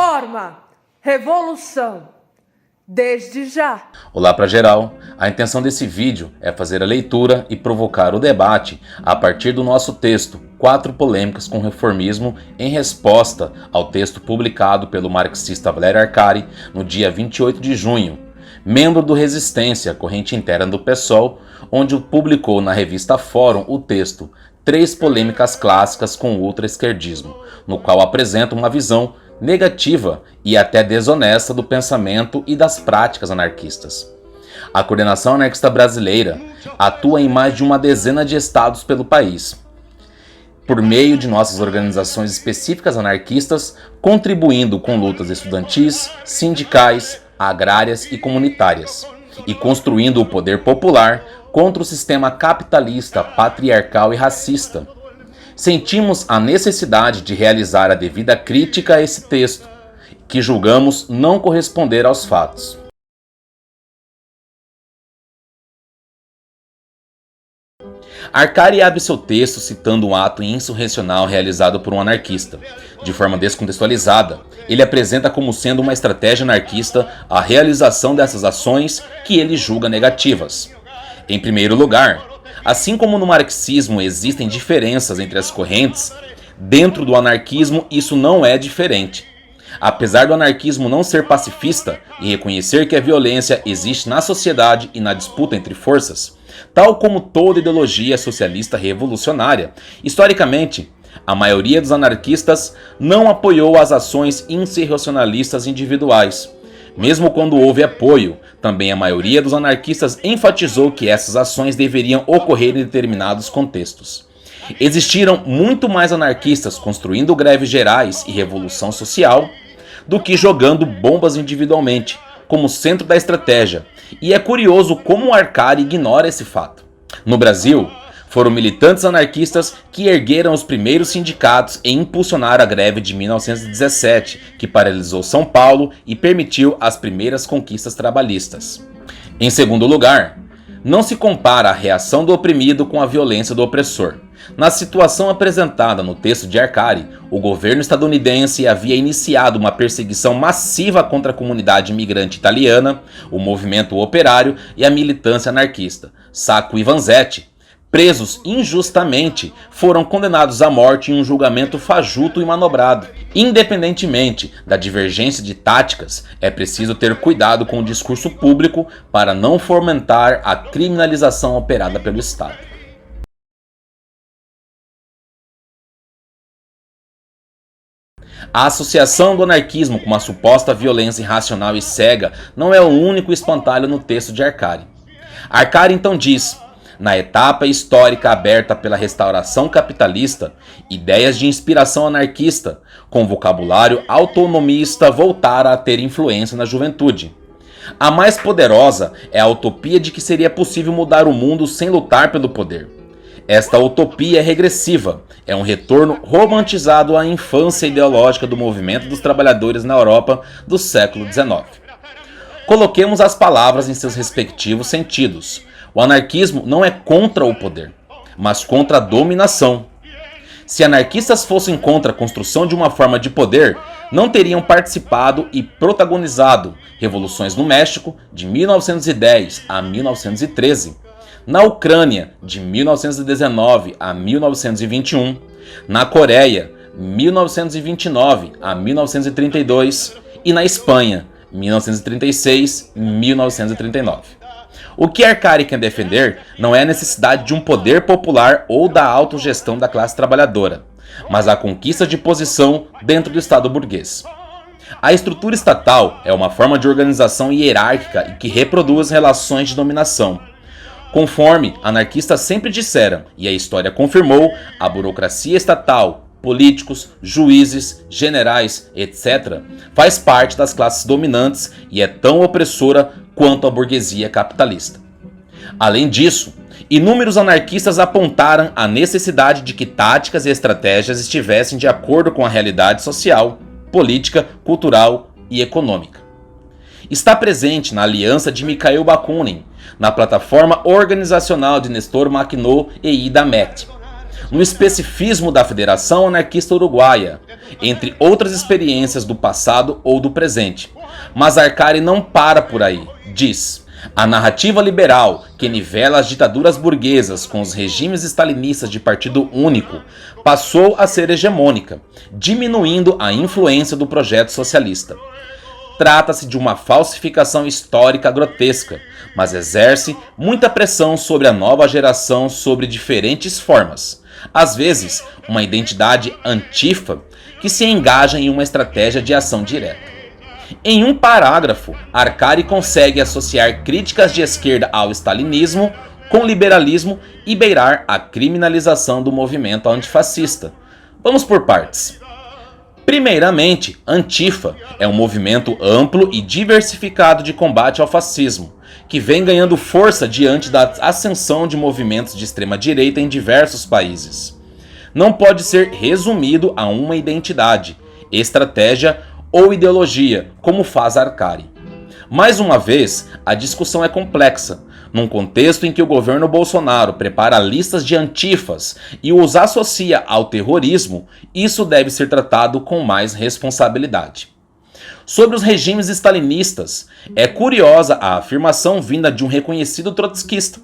Reforma, revolução, desde já. Olá para geral, a intenção desse vídeo é fazer a leitura e provocar o debate a partir do nosso texto 4 polêmicas com o reformismo em resposta ao texto publicado pelo marxista Valério Arcari no dia 28 de junho, membro do Resistência, corrente interna do PSOL, onde publicou na revista Fórum o texto 3 polêmicas clássicas com o ultraesquerdismo, no qual apresenta uma visão negativa e até desonesta do pensamento e das práticas anarquistas. A Coordenação Anarquista Brasileira atua em mais de uma dezena de estados pelo país, por meio de nossas organizações específicas anarquistas, contribuindo com lutas estudantis, sindicais, agrárias e comunitárias, e construindo o poder popular contra o sistema capitalista, patriarcal e racista. Sentimos a necessidade de realizar a devida crítica a esse texto, que julgamos não corresponder aos fatos. Arcari abre seu texto citando um ato insurrecional realizado por um anarquista. De forma descontextualizada, ele apresenta como sendo uma estratégia anarquista a realização dessas ações que ele julga negativas. Em primeiro lugar, assim como no marxismo existem diferenças entre as correntes, dentro do anarquismo isso não é diferente. Apesar do anarquismo não ser pacifista e reconhecer que a violência existe na sociedade e na disputa entre forças, tal como toda ideologia socialista revolucionária, historicamente, a maioria dos anarquistas não apoiou as ações insurrecionalistas individuais. Mesmo quando houve apoio, também a maioria dos anarquistas enfatizou que essas ações deveriam ocorrer em determinados contextos. Existiram muito mais anarquistas construindo greves gerais e revolução social do que jogando bombas individualmente, como centro da estratégia, e é curioso como o Arcari ignora esse fato. No Brasil, foram militantes anarquistas que ergueram os primeiros sindicatos e impulsionaram a greve de 1917, que paralisou São Paulo e permitiu as primeiras conquistas trabalhistas. Em segundo lugar, não se compara a reação do oprimido com a violência do opressor. Na situação apresentada no texto de Arcari, o governo estadunidense havia iniciado uma perseguição massiva contra a comunidade imigrante italiana, o movimento operário e a militância anarquista. Sacco e Vanzetti, presos injustamente, foram condenados à morte em um julgamento fajuto e manobrado. Independentemente da divergência de táticas, é preciso ter cuidado com o discurso público para não fomentar a criminalização operada pelo Estado. A associação do anarquismo com uma suposta violência irracional e cega não é o único espantalho no texto de Arcari. Arcari então diz: na etapa histórica aberta pela restauração capitalista, ideias de inspiração anarquista, com vocabulário autonomista, voltaram a ter influência na juventude. A mais poderosa é a utopia de que seria possível mudar o mundo sem lutar pelo poder. Esta utopia é regressiva, é um retorno romantizado à infância ideológica do movimento dos trabalhadores na Europa do século XIX. Coloquemos as palavras em seus respectivos sentidos. O anarquismo não é contra o poder, mas contra a dominação. Se anarquistas fossem contra a construção de uma forma de poder, não teriam participado e protagonizado revoluções no México de 1910 a 1913, na Ucrânia de 1919 a 1921, na Coreia 1929 a 1932 e na Espanha 1936 e 1939. O que Arcari quer defender não é a necessidade de um poder popular ou da autogestão da classe trabalhadora, mas a conquista de posição dentro do Estado burguês. A estrutura estatal é uma forma de organização hierárquica e que reproduz relações de dominação. Conforme anarquistas sempre disseram, e a história confirmou, a burocracia estatal, políticos, juízes, generais, etc., faz parte das classes dominantes e é tão opressora quanto a burguesia capitalista. Além disso, inúmeros anarquistas apontaram a necessidade de que táticas e estratégias estivessem de acordo com a realidade social, política, cultural e econômica. Está presente na aliança de Mikhail Bakunin, na plataforma organizacional de Nestor Makhno e Ida Metz. no especificismo da Federação Anarquista Uruguaia, entre outras experiências do passado ou do presente. Mas Arcari não para por aí. Diz: a narrativa liberal, que nivela as ditaduras burguesas com os regimes stalinistas de partido único, passou a ser hegemônica, diminuindo a influência do projeto socialista. Trata-se de uma falsificação histórica grotesca, mas exerce muita pressão sobre a nova geração sobre diferentes formas. Às vezes, uma identidade antifa que se engaja em uma estratégia de ação direta. Em um parágrafo, Arcari consegue associar críticas de esquerda ao stalinismo com liberalismo e beirar a criminalização do movimento antifascista. Vamos por partes. Primeiramente, Antifa é um movimento amplo e diversificado de combate ao fascismo, que vem ganhando força diante da ascensão de movimentos de extrema-direita em diversos países. Não pode ser resumido a uma identidade, estratégia ou ideologia, como faz Arcari. Mais uma vez, a discussão é complexa, num contexto em que o governo Bolsonaro prepara listas de antifas e os associa ao terrorismo. Isso deve ser tratado com mais responsabilidade. Sobre os regimes stalinistas, é curiosa a afirmação vinda de um reconhecido trotskista.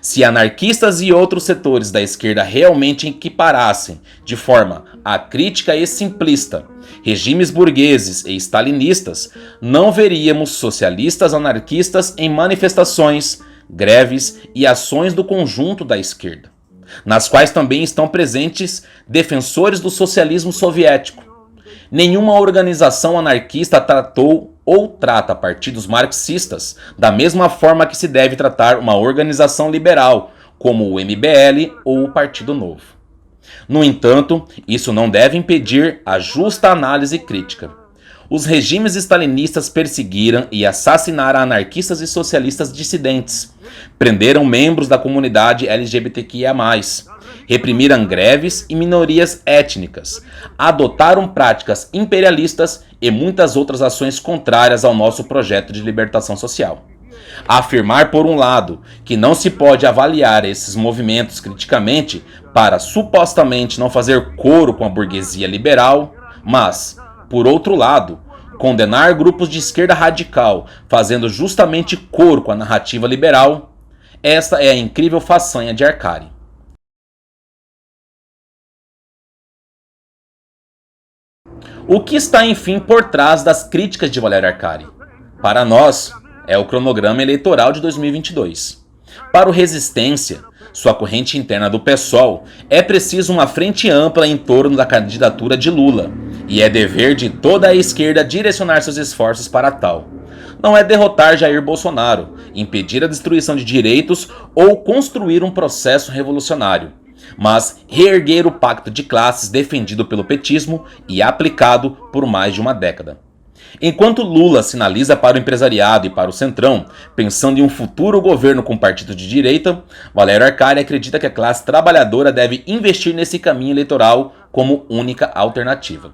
Se anarquistas e outros setores da esquerda realmente equiparassem, de forma acrítica e simplista, regimes burgueses e stalinistas, não veríamos socialistas anarquistas em manifestações, greves e ações do conjunto da esquerda, nas quais também estão presentes defensores do socialismo soviético. Nenhuma organização anarquista tratou ou trata partidos marxistas da mesma forma que se deve tratar uma organização liberal, como o MBL ou o Partido Novo. No entanto, isso não deve impedir a justa análise crítica. Os regimes stalinistas perseguiram e assassinaram anarquistas e socialistas dissidentes, prenderam membros da comunidade LGBTQIA+, reprimiram greves e minorias étnicas, adotaram práticas imperialistas e muitas outras ações contrárias ao nosso projeto de libertação social. Afirmar, por um lado, que não se pode avaliar esses movimentos criticamente para supostamente não fazer coro com a burguesia liberal, mas, por outro lado, condenar grupos de esquerda radical fazendo justamente coro com a narrativa liberal, esta é a incrível façanha de Arcari. O que está, enfim, por trás das críticas de Valério Arcari? Para nós, é o cronograma eleitoral de 2022. Para o Resistência, sua corrente interna do PSOL, é preciso uma frente ampla em torno da candidatura de Lula, e é dever de toda a esquerda direcionar seus esforços para tal. Não é derrotar Jair Bolsonaro, impedir a destruição de direitos ou construir um processo revolucionário, mas reerguer o pacto de classes defendido pelo petismo e aplicado por mais de uma década. Enquanto Lula sinaliza para o empresariado e para o centrão, pensando em um futuro governo com partido de direita, Valério Arcari acredita que a classe trabalhadora deve investir nesse caminho eleitoral como única alternativa.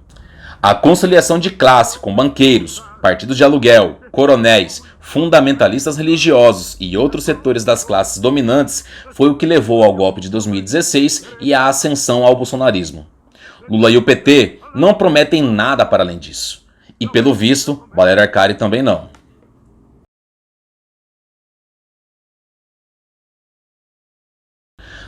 A conciliação de classe com banqueiros, partidos de aluguel, coronéis, fundamentalistas religiosos e outros setores das classes dominantes foi o que levou ao golpe de 2016 e à ascensão ao bolsonarismo. Lula e o PT não prometem nada para além disso. E pelo visto, Valério Arcari também não.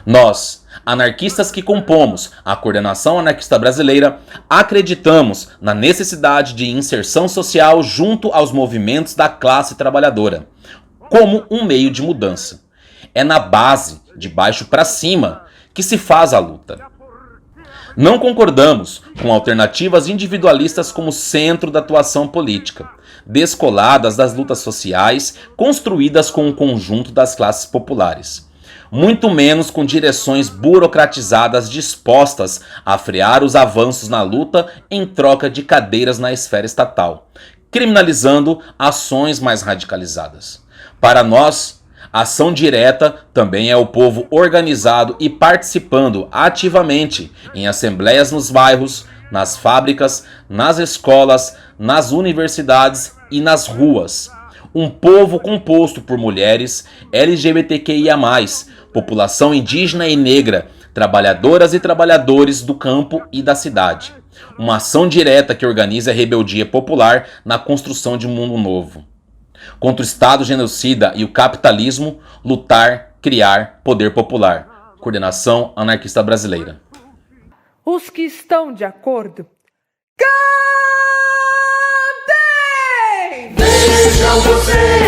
Nós, anarquistas que compomos a Coordenação Anarquista Brasileira, acreditamos na necessidade de inserção social junto aos movimentos da classe trabalhadora, como um meio de mudança. É na base, de baixo para cima, que se faz a luta. Não concordamos com alternativas individualistas como centro da atuação política, descoladas das lutas sociais construídas com o conjunto das classes populares. Muito menos com direções burocratizadas dispostas a frear os avanços na luta em troca de cadeiras na esfera estatal, criminalizando ações mais radicalizadas. Para nós, ação direta também é o povo organizado e participando ativamente em assembleias nos bairros, nas fábricas, nas escolas, nas universidades e nas ruas. Um povo composto por mulheres, LGBTQIA+, população indígena e negra, trabalhadoras e trabalhadores do campo e da cidade. Uma ação direta que organiza a rebeldia popular na construção de um mundo novo. Contra o Estado genocida e o capitalismo, lutar, criar poder popular. Coordenação Anarquista Brasileira. Os que estão de acordo, cantem! Vejam vocês!